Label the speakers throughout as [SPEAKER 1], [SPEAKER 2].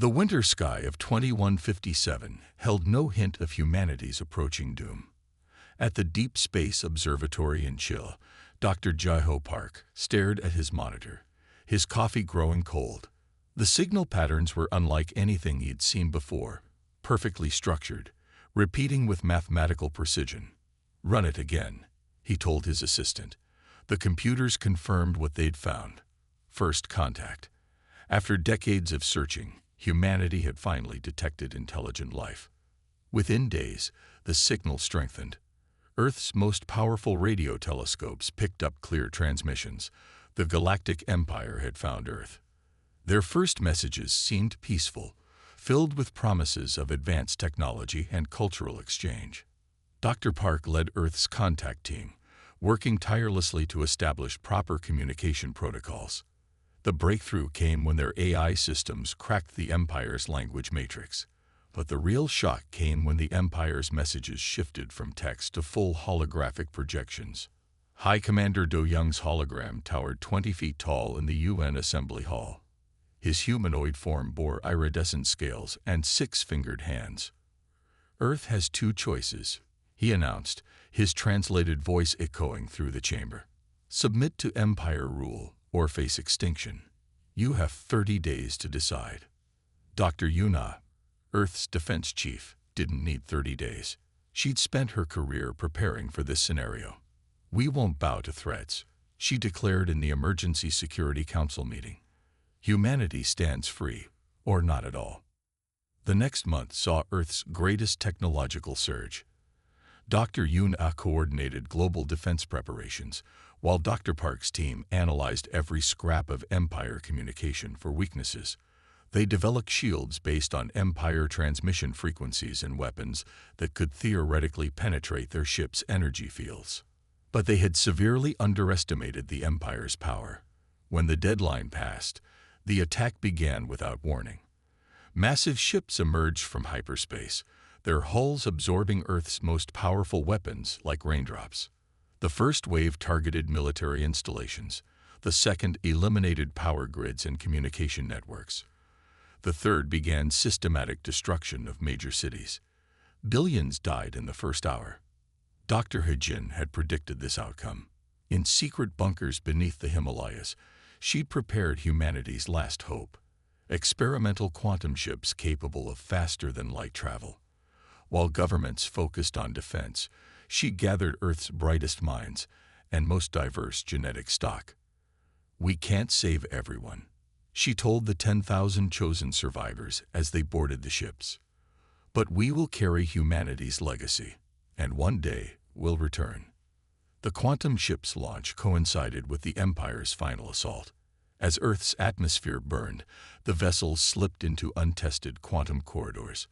[SPEAKER 1] The winter sky of 2157 held no hint of humanity's approaching doom. At the Deep Space Observatory in Chill, Dr. Jaiho Park stared at his monitor, his coffee growing cold. The signal patterns were unlike anything he'd seen before, perfectly structured, repeating with mathematical precision. "Run it again," he told his assistant. The computers confirmed what they'd found. First contact. After decades of searching, humanity had finally detected intelligent life. Within days, the signal strengthened. Earth's most powerful radio telescopes picked up clear transmissions. The Galactic Empire had found Earth. Their first messages seemed peaceful, filled with promises of advanced technology and cultural exchange. Dr. Park led Earth's contact team, working tirelessly to establish proper communication protocols. The breakthrough came when their AI systems cracked the Empire's language matrix. But the real shock came when the Empire's messages shifted from text to full holographic projections. High Commander Do Young's hologram towered 20 feet tall in the UN Assembly Hall. His humanoid form bore iridescent scales and 6-fingered hands. "Earth has two choices," he announced, his translated voice echoing through the chamber. "Submit to Empire rule or face extinction. You have 30 days to decide." Dr. Yuna, Earth's defense chief, didn't need 30 days. She'd spent her career preparing for this scenario. "We won't bow to threats," she declared in the Emergency Security Council meeting. "Humanity stands free, or not at all." The next month saw Earth's greatest technological surge. Dr. Yuna coordinated global defense preparations, while Dr. Park's team analyzed every scrap of Empire communication for weaknesses. They developed shields based on Empire transmission frequencies and weapons that could theoretically penetrate their ships' energy fields. But they had severely underestimated the Empire's power. When the deadline passed, the attack began without warning. Massive ships emerged from hyperspace, their hulls absorbing Earth's most powerful weapons like raindrops. The first wave targeted military installations. The second eliminated power grids and communication networks. The third began systematic destruction of major cities. Billions died in the first hour. Dr. Hejin had predicted this outcome. In secret bunkers beneath the Himalayas, she'd prepared humanity's last hope. Experimental quantum ships capable of faster-than-light travel. While governments focused on defense, she gathered Earth's brightest minds and most diverse genetic stock. "We can't save everyone," she told the 10,000 chosen survivors as they boarded the ships. "But we will carry humanity's legacy, and one day we'll return." The quantum ship's launch coincided with the Empire's final assault. As Earth's atmosphere burned, the vessels slipped into untested quantum corridors.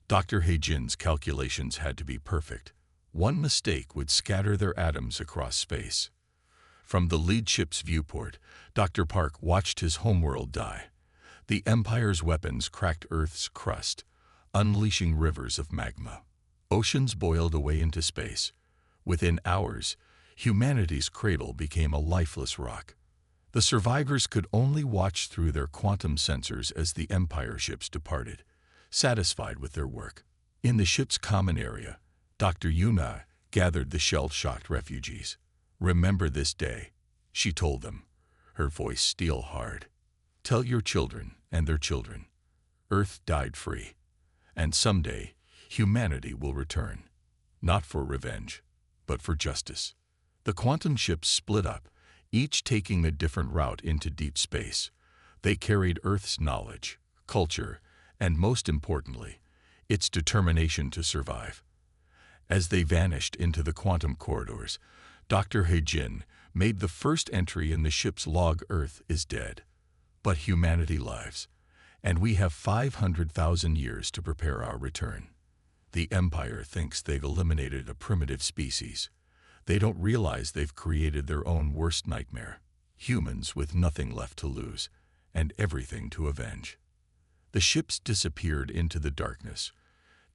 [SPEAKER 1] Dr. Hejin's calculations had to be perfect. One mistake would scatter their atoms across space. From the lead ship's viewport, Dr. Park watched his homeworld die. The Empire's weapons cracked Earth's crust, unleashing rivers of magma. Oceans boiled away into space. Within hours, humanity's cradle became a lifeless rock. The survivors could only watch through their quantum sensors as the Empire ships departed, satisfied with their work. In the ship's common area, Dr. Yuna gathered the shell-shocked refugees. "Remember this day," she told them, her voice steel hard. "Tell your children and their children. Earth died free, and someday humanity will return, not for revenge, but for justice." The quantum ships split up, each taking a different route into deep space. They carried Earth's knowledge, culture, and most importantly, its determination to survive. As they vanished into the quantum corridors, Dr. Hejin made the first entry in the ship's log: "Earth is dead, but humanity lives, and we have 500,000 years to prepare our return." The Empire thinks they've eliminated a primitive species. They don't realize they've created their own worst nightmare. Humans with nothing left to lose and everything to avenge. The ships disappeared into the darkness,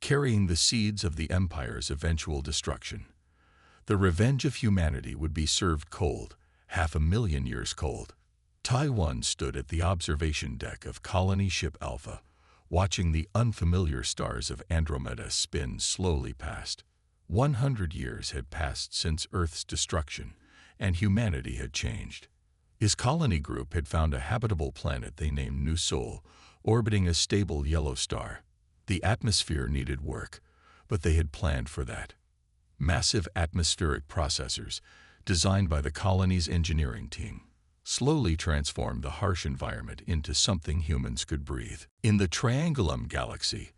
[SPEAKER 1] carrying the seeds of the Empire's eventual destruction. The revenge of humanity would be served cold, 500,000 years cold. Taiwan stood at the observation deck of Colony Ship Alpha, watching the unfamiliar stars of Andromeda spin slowly past. 100 years had passed since Earth's destruction, and humanity had changed. His colony group had found a habitable planet they named New Sol, orbiting a stable yellow star. The atmosphere needed work, but they had planned for that. Massive atmospheric processors, designed by the colony's engineering team, slowly transformed the harsh environment into something humans could breathe. In the Triangulum galaxy,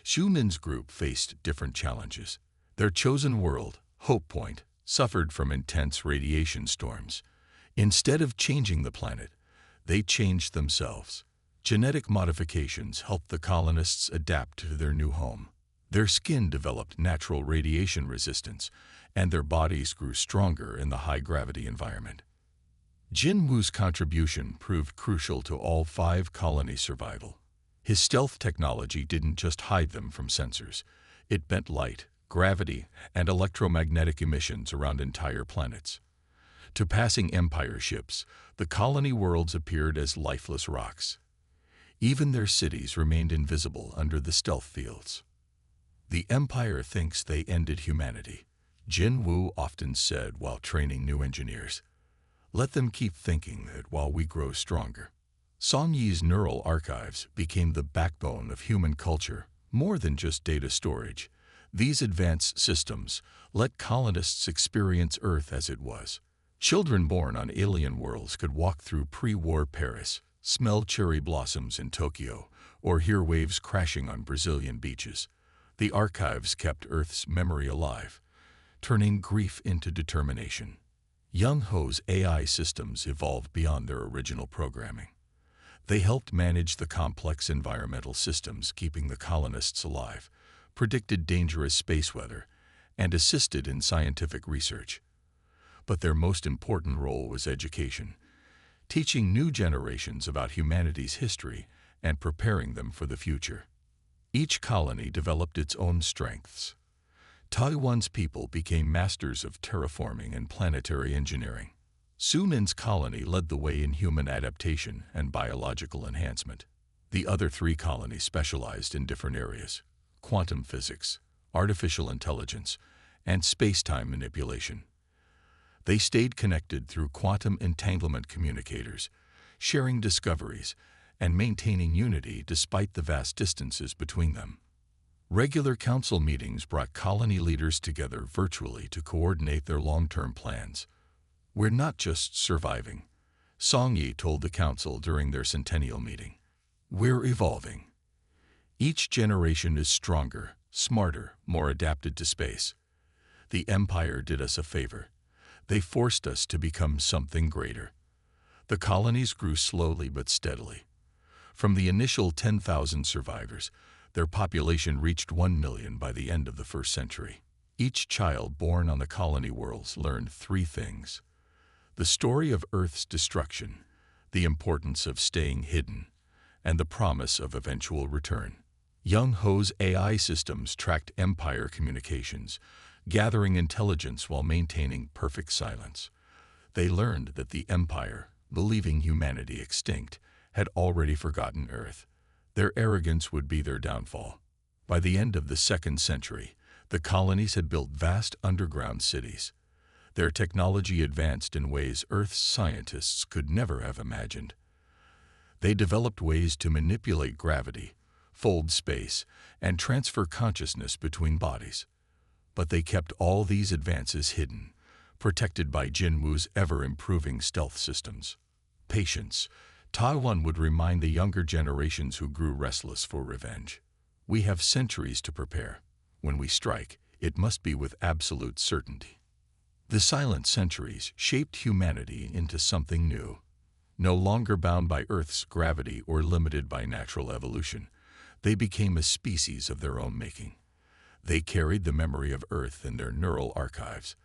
[SPEAKER 1] Schumann's group faced different challenges. Their chosen world, Hope Point, suffered from intense radiation storms. Instead of changing the planet, they changed themselves. Genetic modifications helped the colonists adapt to their new home. Their skin developed natural radiation resistance, and their bodies grew stronger in the high-gravity environment. Jinwu's contribution proved crucial to all 5 colonies' survival. His stealth technology didn't just hide them from sensors. It bent light, gravity, and electromagnetic emissions around entire planets. To passing Empire ships, the colony worlds appeared as lifeless rocks. Even their cities remained invisible under the stealth fields. The Empire thinks they ended humanity, Jinwu often said while training new engineers. Let them keep thinking that while we grow stronger. Song Yi's neural archives became the backbone of human culture, more than just data storage. These advanced systems let colonists experience Earth as it was. Children born on alien worlds could walk through pre-war Paris, smell cherry blossoms in Tokyo, or hear waves crashing on Brazilian beaches. The archives kept Earth's memory alive, turning grief into determination. Young Ho's AI systems evolved beyond their original programming. They helped manage the complex environmental systems keeping the colonists alive, predicted dangerous space weather, and assisted in scientific research. But their most important role was education, teaching new generations about humanity's history and preparing them for the future. Each colony developed its own strengths. Taiwan's people became masters of terraforming and planetary engineering. Sumin's colony led the way in human adaptation and biological enhancement. The other 3 colonies specialized in different areas: quantum physics, artificial intelligence, and space-time manipulation. They stayed connected through quantum entanglement communicators, sharing discoveries and maintaining unity despite the vast distances between them. Regular council meetings brought colony leaders together virtually to coordinate their long-term plans. We're not just surviving, Song Yi told the council during their centennial meeting. We're evolving. Each generation is stronger, smarter, more adapted to space. The Empire did us a favor. They forced us to become something greater. The colonies grew slowly but steadily. From the initial 10,000 survivors, their population reached 1 million by the end of the 1st century. Each child born on the colony worlds learned 3 things: the story of Earth's destruction, the importance of staying hidden, and the promise of eventual return. Young Ho's AI systems tracked Empire communications, gathering intelligence while maintaining perfect silence. They learned that the Empire, believing humanity extinct, had already forgotten Earth. Their arrogance would be their downfall. By the end of the 2nd century, the colonies had built vast underground cities. Their technology advanced in ways Earth's scientists could never have imagined. They developed ways to manipulate gravity, fold space, and transfer consciousness between bodies. But they kept all these advances hidden, protected by Jinwu's ever-improving stealth systems. Patience. Taiwan would remind the younger generations who grew restless for revenge. We have centuries to prepare. When we strike, it must be with absolute certainty. The silent centuries shaped humanity into something new. No longer bound by Earth's gravity or limited by natural evolution, they became a species of their own making. They carried the memory of Earth in their neural archives,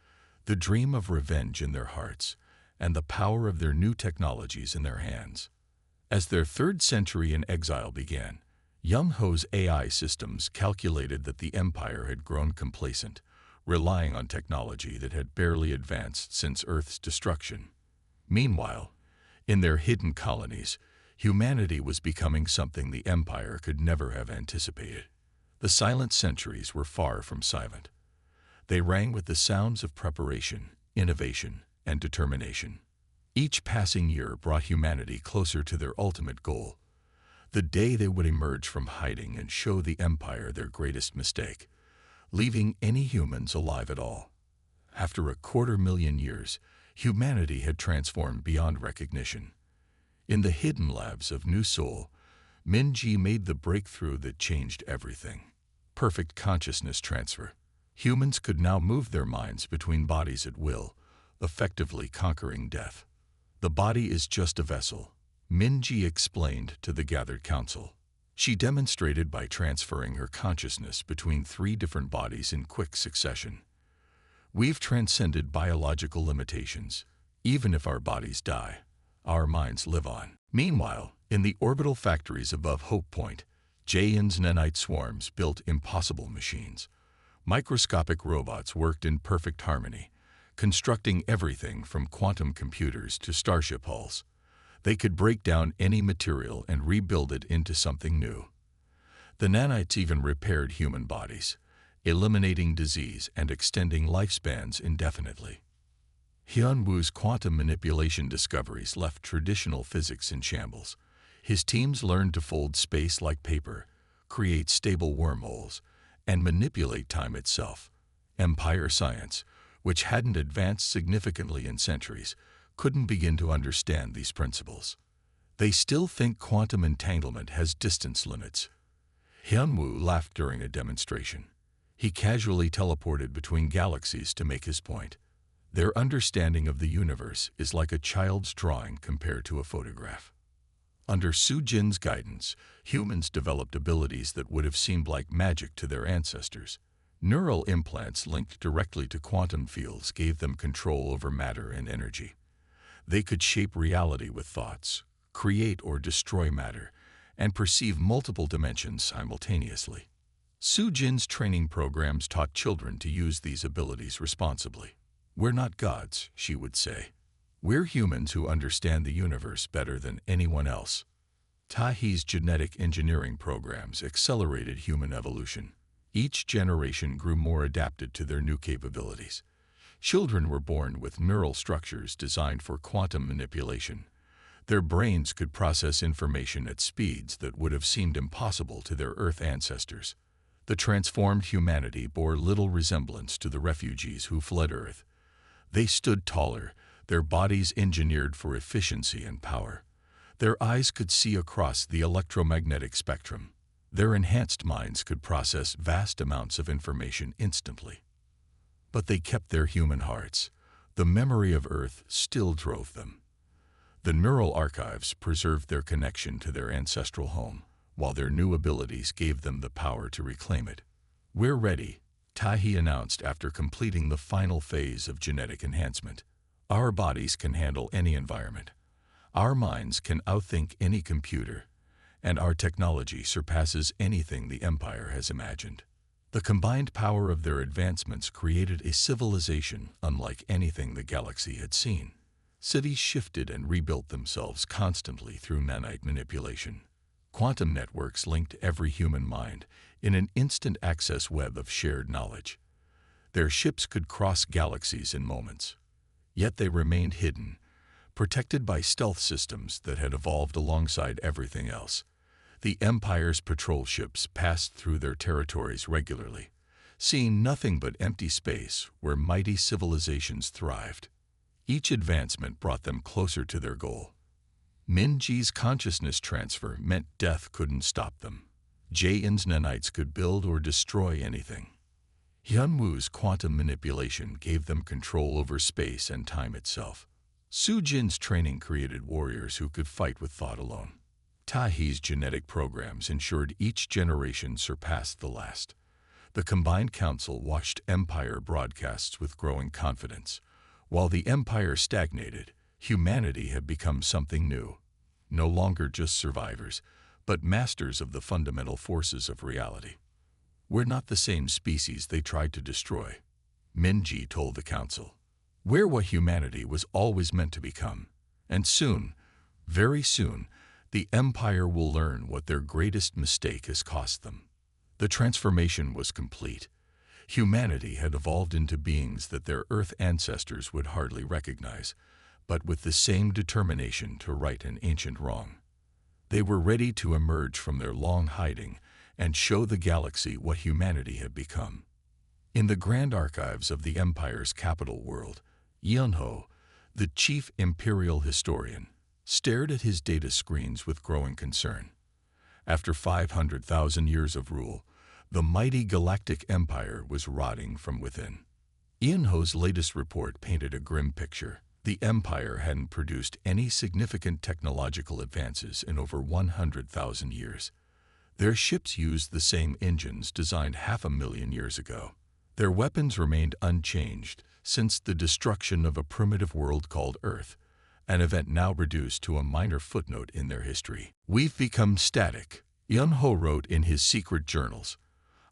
[SPEAKER 1] the dream of revenge in their hearts, and the power of their new technologies in their hands. As their 3rd century in exile began, Young Ho's AI systems calculated that the Empire had grown complacent, relying on technology that had barely advanced since Earth's destruction. Meanwhile, in their hidden colonies, Humanity was becoming something the Empire could never have anticipated. The silent centuries were far from silent. They rang with the sounds of preparation, innovation, and determination. Each passing year brought humanity closer to their ultimate goal, the day they would emerge from hiding and show the Empire their greatest mistake, leaving any humans alive at all. After 250,000 years, humanity had transformed beyond recognition. In the hidden labs of New Seoul, Minji made the breakthrough that changed everything. Perfect consciousness transfer. Humans could now move their minds between bodies at will, effectively conquering death. The body is just a vessel, Minji explained to the gathered council. She demonstrated by transferring her consciousness between 3 different bodies in quick succession. We've transcended biological limitations. Even if our bodies die, our minds live on. Meanwhile, in the orbital factories above Hope Point, Jaehyun's nanite swarms built impossible machines. Microscopic robots worked in perfect harmony, constructing everything from quantum computers to starship hulls. They could break down any material and rebuild it into something new. The nanites even repaired human bodies, eliminating disease and extending lifespans indefinitely. Hyun-woo's quantum manipulation discoveries left traditional physics in shambles. His teams learned to fold space like paper, create stable wormholes, and manipulate time itself. Empire science, which hadn't advanced significantly in centuries, couldn't begin to understand these principles. They still think quantum entanglement has distance limits. Hyun-woo laughed during a demonstration. He casually teleported between galaxies to make his point. Their understanding of the universe is like a child's drawing compared to a photograph. Under Soo-jin's guidance, humans developed abilities that would have seemed like magic to their ancestors. Neural implants linked directly to quantum fields gave them control over matter and energy. They could shape reality with thoughts, create or destroy matter, and perceive multiple dimensions simultaneously. Soo-jin's training programs taught children to use these abilities responsibly. "We're not gods," she would say. "We're humans who understand the universe better than anyone else." Tahi's genetic engineering programs accelerated human evolution. Each generation grew more adapted to their new capabilities. Children were born with neural structures designed for quantum manipulation. Their brains could process information at speeds that would have seemed impossible to their Earth ancestors. The transformed humanity bore little resemblance to the refugees who fled Earth. They stood taller, their bodies engineered for efficiency and power. Their eyes could see across the electromagnetic spectrum. Their enhanced minds could process vast amounts of information instantly. But they kept their human hearts. The memory of Earth still drove them. The neural archives preserved their connection to their ancestral home, while their new abilities gave them the power to reclaim it. "We're ready," Tahi announced after completing the final phase of genetic enhancement. "Our bodies can handle any environment. Our minds can outthink any computer, and our technology surpasses anything the Empire has imagined." The combined power of their advancements created a civilization unlike anything the galaxy had seen. Cities shifted and rebuilt themselves constantly through nanite manipulation. Quantum networks linked every human mind in an instant access web of shared knowledge. Their ships could cross galaxies in moments. Yet they remained hidden, protected by stealth systems that had evolved alongside everything else. The Empire's patrol ships passed through their territories regularly, seeing nothing but empty space where mighty civilizations thrived. Each advancement brought them closer to their goal. Minji's consciousness transfer meant death couldn't stop them. Jaehyun's nanites could build or destroy anything. Hyun-woo's quantum manipulation gave them control over space and time itself. Soo-jin's training created warriors who could fight with thought alone. Tahi's genetic programs ensured each generation surpassed the last. The combined council watched Empire broadcasts with growing confidence. While the Empire stagnated, humanity had become something new. No longer just survivors, but masters of the fundamental forces of reality. "We're not the same species they tried to destroy," Minji told the council. "We're what humanity was always meant to become. And soon, very soon, The Empire will learn what their greatest mistake has cost them. The transformation was complete. Humanity had evolved into beings that their Earth ancestors would hardly recognize, but with the same determination to right an ancient wrong. They were ready to emerge from their long hiding and show the galaxy what humanity had become. In the grand archives of the Empire's capital world, Yunho, the chief imperial historian, stared at his data screens with growing concern. After 500,000 years of rule, the mighty Galactic Empire was rotting from within. Yunho's latest report painted a grim picture. The Empire hadn't produced any significant technological advances in over 100,000 years. Their ships used the same engines designed 500,000 years ago. Their weapons remained unchanged since the destruction of a primitive world called Earth, an event now reduced to a minor footnote in their history. "We've become static," Yunho wrote in his secret journals.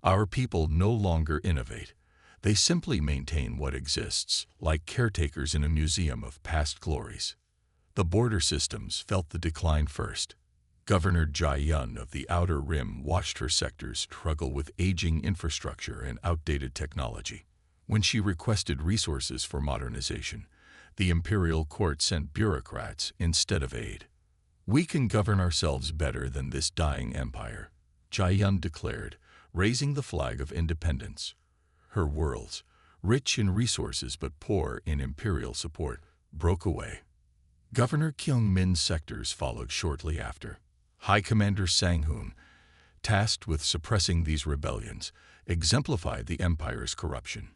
[SPEAKER 1] "Our people no longer innovate. They simply maintain what exists, like caretakers in a museum of past glories." The border systems felt the decline first. Governor Jai Yun of the Outer Rim watched her sectors struggle with aging infrastructure and outdated technology. When she requested resources for modernization, the imperial court sent bureaucrats instead of aid. "We can govern ourselves better than this dying empire," Jai Yun declared, raising the flag of independence. Her worlds, rich in resources but poor in imperial support, broke away. Governor Kyung-min's sectors followed shortly after. High Commander Sang-hoon, tasked with suppressing these rebellions, exemplified the empire's corruption.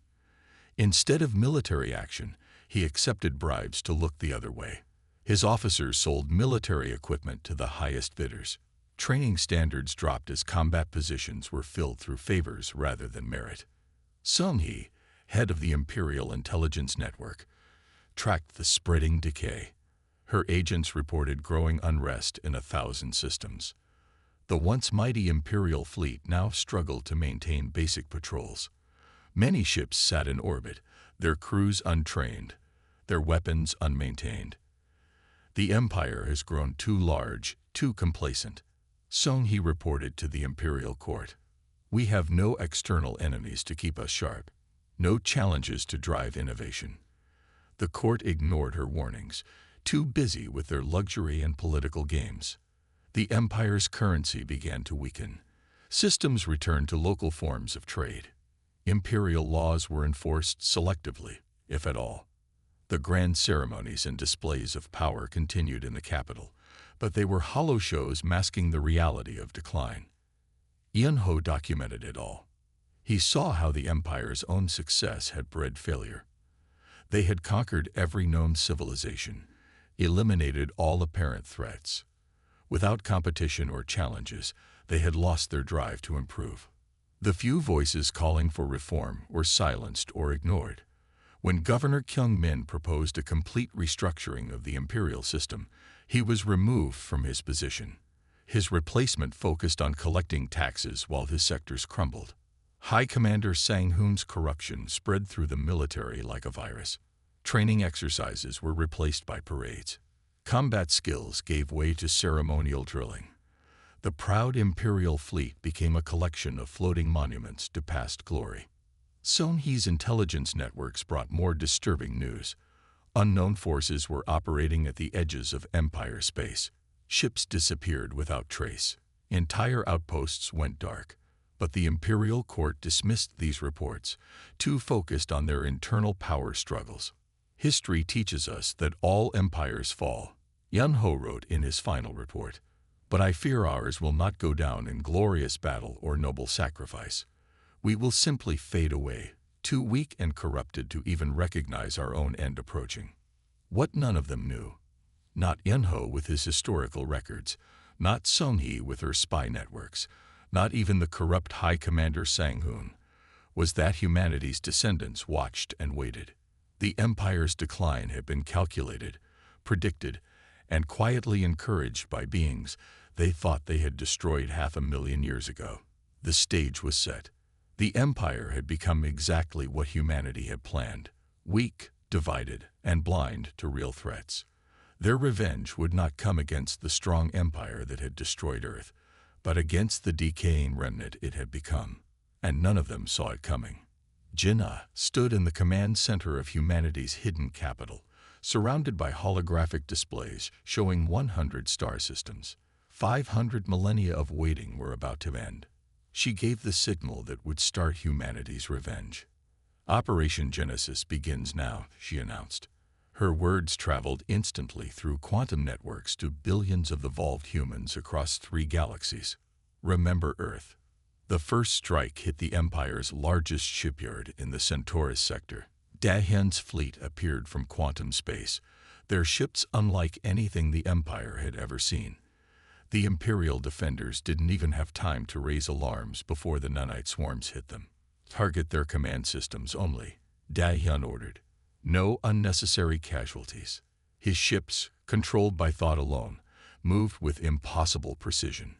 [SPEAKER 1] Instead of military action, he accepted bribes to look the other way. His officers sold military equipment to the highest bidders. Training standards dropped as combat positions were filled through favors rather than merit. Sung-hee, head of the Imperial Intelligence Network, tracked the spreading decay. Her agents reported growing unrest in 1,000 systems. The once mighty Imperial fleet now struggled to maintain basic patrols. Many ships sat in orbit, their crews untrained, their weapons unmaintained. The Empire has grown too large, too complacent. Sung-hee reported to the Imperial Court. "We have no external enemies to keep us sharp, no challenges to drive innovation." The court ignored her warnings, too busy with their luxury and political games. The Empire's currency began to weaken. Systems returned to local forms of trade. Imperial laws were enforced selectively, if at all. The grand ceremonies and displays of power continued in the capital, but they were hollow shows masking the reality of decline. Yunho documented it all. He saw how the Empire's own success had bred failure. They had conquered every known civilization, eliminated all apparent threats. Without competition or challenges, they had lost their drive to improve. The few voices calling for reform were silenced or ignored. When Governor Kyung-min proposed a complete restructuring of the imperial system, he was removed from his position. His replacement focused on collecting taxes while his sectors crumbled. High Commander Sang-hoon's corruption spread through the military like a virus. Training exercises were replaced by parades. Combat skills gave way to ceremonial drilling. The proud imperial fleet became a collection of floating monuments to past glory. Sung-hee's intelligence networks brought more disturbing news. Unknown forces were operating at the edges of Empire space. Ships disappeared without trace. Entire outposts went dark. But the imperial court dismissed these reports, too focused on their internal power struggles. "History teaches us that all empires fall," Yunho wrote in his final report. "But I fear ours will not go down in glorious battle or noble sacrifice. We will simply fade away, too weak and corrupted to even recognize our own end approaching." What none of them knew, not Yunho with his historical records, not Sung-hee with her spy networks, not even the corrupt High Commander Sang-hoon, was that humanity's descendants watched and waited. The Empire's decline had been calculated, predicted, and quietly encouraged by beings they thought they had destroyed 500,000 years ago. The stage was set. The Empire had become exactly what humanity had planned: weak, divided, and blind to real threats. Their revenge would not come against the strong empire that had destroyed Earth, but against the decaying remnant it had become, and none of them saw it coming. Jinnah stood in the command center of humanity's hidden capital, surrounded by holographic displays showing 100 star systems. 500 millennia of waiting were about to end. She gave the signal that would start humanity's revenge. Operation Genesis begins now, she announced. Her words traveled instantly through quantum networks to billions of evolved humans across 3 galaxies. Remember Earth. The first strike hit the Empire's largest shipyard in the Centaurus sector. Dahyun's fleet appeared from quantum space, their ships unlike anything the Empire had ever seen. The Imperial defenders didn't even have time to raise alarms before the Nanite swarms hit them. Target their command systems only, Dahyun ordered. No unnecessary casualties. His ships, controlled by thought alone, moved with impossible precision.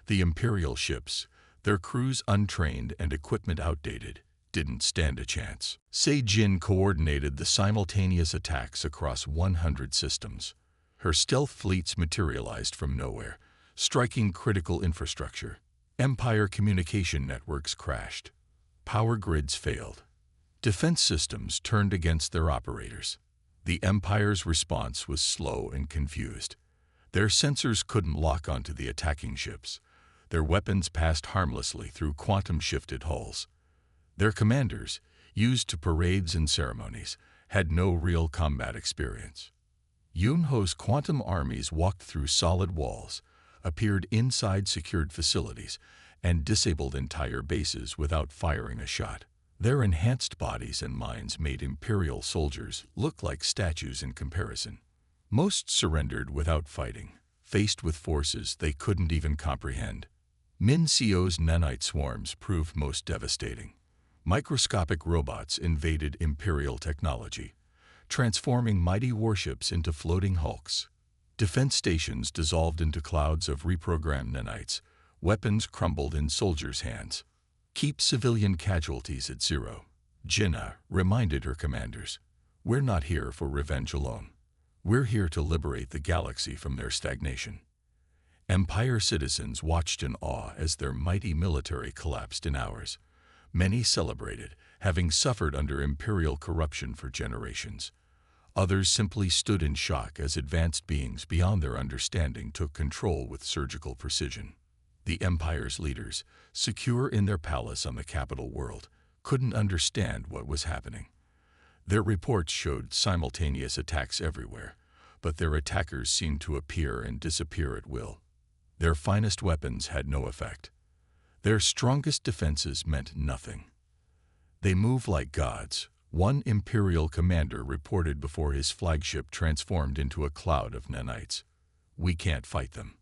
[SPEAKER 1] The Imperial ships, their crews untrained and equipment outdated, didn't stand a chance. Se-Jin coordinated the simultaneous attacks across 100 systems. Her stealth fleets materialized from nowhere, striking critical infrastructure. Empire communication networks crashed. Power grids failed. Defense systems turned against their operators. The Empire's response was slow and confused. Their sensors couldn't lock onto the attacking ships. Their weapons passed harmlessly through quantum-shifted hulls. Their commanders, used to parades and ceremonies, had no real combat experience. Yunho's quantum armies walked through solid walls, appeared inside secured facilities, and disabled entire bases without firing a shot. Their enhanced bodies and minds made Imperial soldiers look like statues in comparison. Most surrendered without fighting, faced with forces they couldn't even comprehend. Min Seo's nanite swarms proved most devastating. Microscopic robots invaded Imperial technology, transforming mighty warships into floating hulks. Defense stations dissolved into clouds of reprogrammed nanites. Weapons crumbled in soldiers' hands. Keep civilian casualties at 0, Jinnah reminded her commanders. We're not here for revenge alone. We're here to liberate the galaxy from their stagnation. Empire citizens watched in awe as their mighty military collapsed in hours. Many celebrated, having suffered under Imperial corruption for generations. Others simply stood in shock as advanced beings beyond their understanding took control with surgical precision. The Empire's leaders, secure in their palace on the capital world, couldn't understand what was happening. Their reports showed simultaneous attacks everywhere, but their attackers seemed to appear and disappear at will. Their finest weapons had no effect. Their strongest defenses meant nothing. They move like gods, one Imperial commander reported before his flagship transformed into a cloud of nanites. We can't fight them.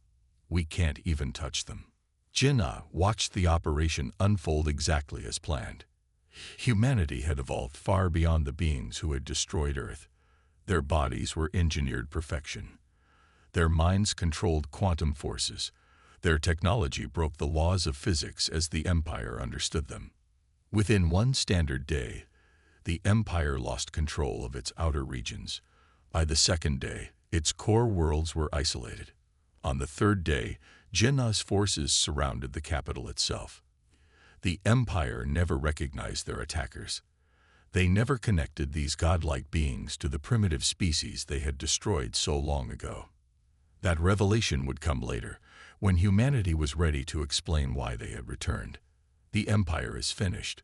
[SPEAKER 1] We can't even touch them. Jinnah watched the operation unfold exactly as planned. Humanity had evolved far beyond the beings who had destroyed Earth. Their bodies were engineered perfection. Their minds controlled quantum forces. Their technology broke the laws of physics as the Empire understood them. Within one standard day, the Empire lost control of its outer regions. By the second day, its core worlds were isolated. On the third day, Jinnah's forces surrounded the capital itself. The Empire never recognized their attackers. They never connected these godlike beings to the primitive species they had destroyed so long ago. That revelation would come later, when humanity was ready to explain why they had returned. The Empire is finished,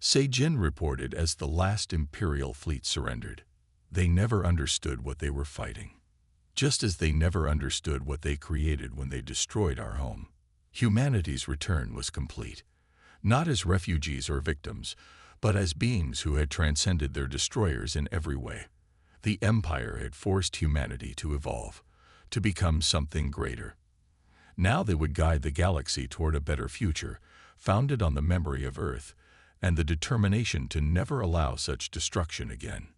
[SPEAKER 1] Se-Jin reported as the last Imperial fleet surrendered. They never understood what they were fighting. Just as they never understood what they created when they destroyed our home. Humanity's return was complete, not as refugees or victims, but as beings who had transcended their destroyers in every way. The Empire had forced humanity to evolve, to become something greater. Now they would guide the galaxy toward a better future, founded on the memory of Earth, and the determination to never allow such destruction again.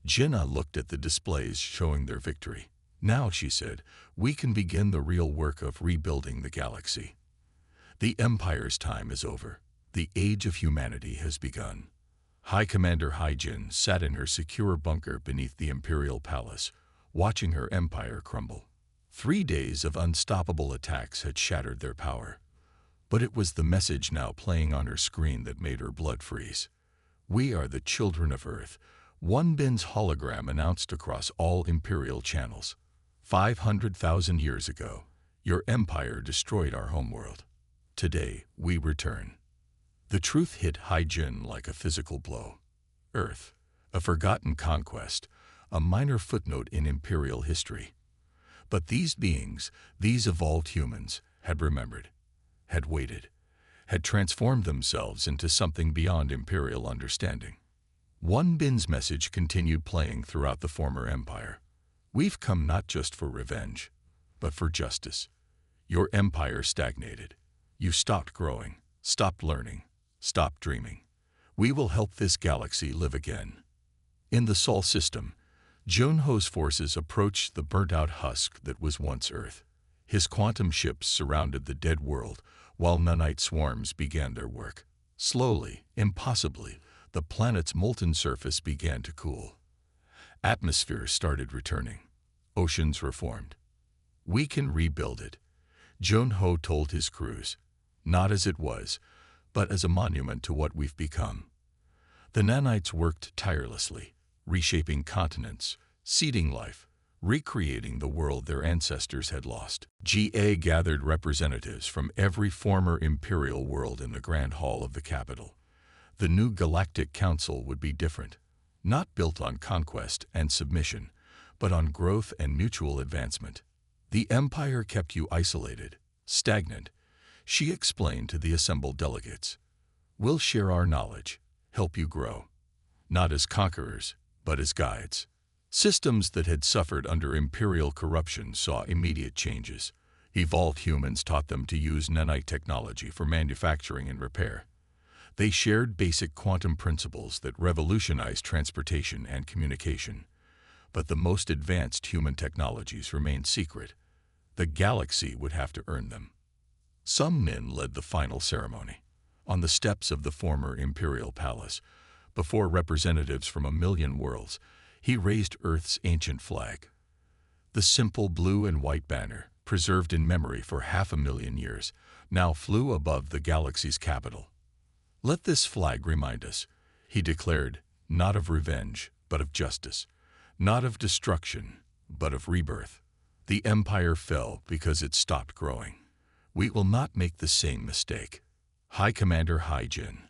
[SPEAKER 1] Jinnah looked at the displays showing their victory. Now, she said, we can begin the real work of rebuilding the galaxy. The Empire's time is over. The age of humanity has begun. High Commander Hai-Jin sat in her secure bunker beneath the Imperial Palace, watching her empire crumble. 3 days of unstoppable attacks had shattered their power. But it was the message now playing on her screen that made her blood freeze. "We are the children of Earth," one bin's hologram announced across all Imperial channels. 500,000 years ago, your empire destroyed our homeworld. Today, we return. The truth hit Hai-Jin like a physical blow. Earth, a forgotten conquest, a minor footnote in Imperial history. But these beings, these evolved humans, had remembered, had waited, had transformed themselves into something beyond Imperial understanding. One bin's message continued playing throughout the former empire. "We've come not just for revenge, but for justice. Your empire stagnated. You stopped growing, stopped learning, stopped dreaming. We will help this galaxy live again." In the Sol system, Junho's forces approached the burnt-out husk that was once Earth. His quantum ships surrounded the dead world, while nanite swarms began their work. Slowly, impossibly, the planet's molten surface began to cool. Atmospheres started returning. Oceans reformed. "We can rebuild it," Junho told his crews. "Not as it was, but as a monument to what we've become." The nanites worked tirelessly, reshaping continents, seeding life, recreating the world their ancestors had lost. GA gathered representatives from every former imperial world in the Grand Hall of the capital. The new Galactic Council would be different, not built on conquest and submission, but on growth and mutual advancement. "The Empire kept you isolated, stagnant," she explained to the assembled delegates. "We'll share our knowledge, help you grow, not as conquerors, but as guides." Systems that had suffered under imperial corruption saw immediate changes. Evolved humans taught them to use nanite technology for manufacturing and repair. They shared basic quantum principles that revolutionized transportation and communication. But the most advanced human technologies remained secret. The galaxy would have to earn them. Some men led the final ceremony. On the steps of the former imperial palace, before representatives from 1,000,000 worlds, he raised Earth's ancient flag. The simple blue and white banner, preserved in memory for 500,000 years, now flew above the galaxy's capital. "Let this flag remind us," he declared, "not of revenge, but of justice. Not of destruction, but of rebirth. The Empire fell because it stopped growing. We will not make the same mistake." High Commander Hai-Jin,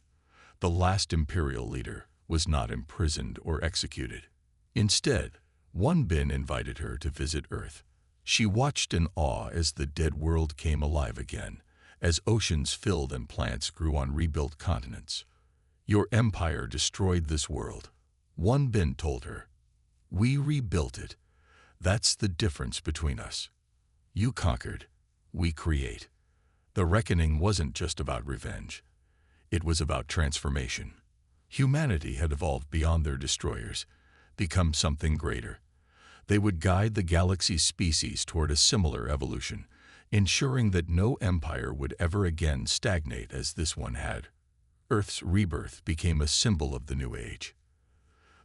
[SPEAKER 1] the last Imperial leader, was not imprisoned or executed. Instead, one bin invited her to visit Earth. She watched in awe as the dead world came alive again, as oceans filled and plants grew on rebuilt continents. "Your empire destroyed this world," one bin told her. "We rebuilt it. That's the difference between us. You conquered, we create." The reckoning wasn't just about revenge. It was about transformation. Humanity had evolved beyond their destroyers, become something greater. They would guide the galaxy's species toward a similar evolution, ensuring that no empire would ever again stagnate as this one had. Earth's rebirth became a symbol of the new age.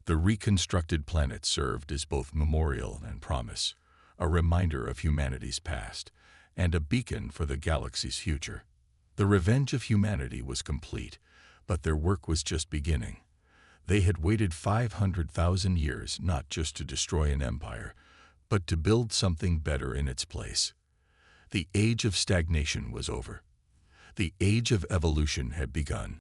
[SPEAKER 1] The reconstructed planet served as both memorial and promise, a reminder of humanity's past, and a beacon for the galaxy's future. The revenge of humanity was complete, but their work was just beginning. They had waited 500,000 years not just to destroy an empire, but to build something better in its place. The age of stagnation was over. The age of evolution had begun.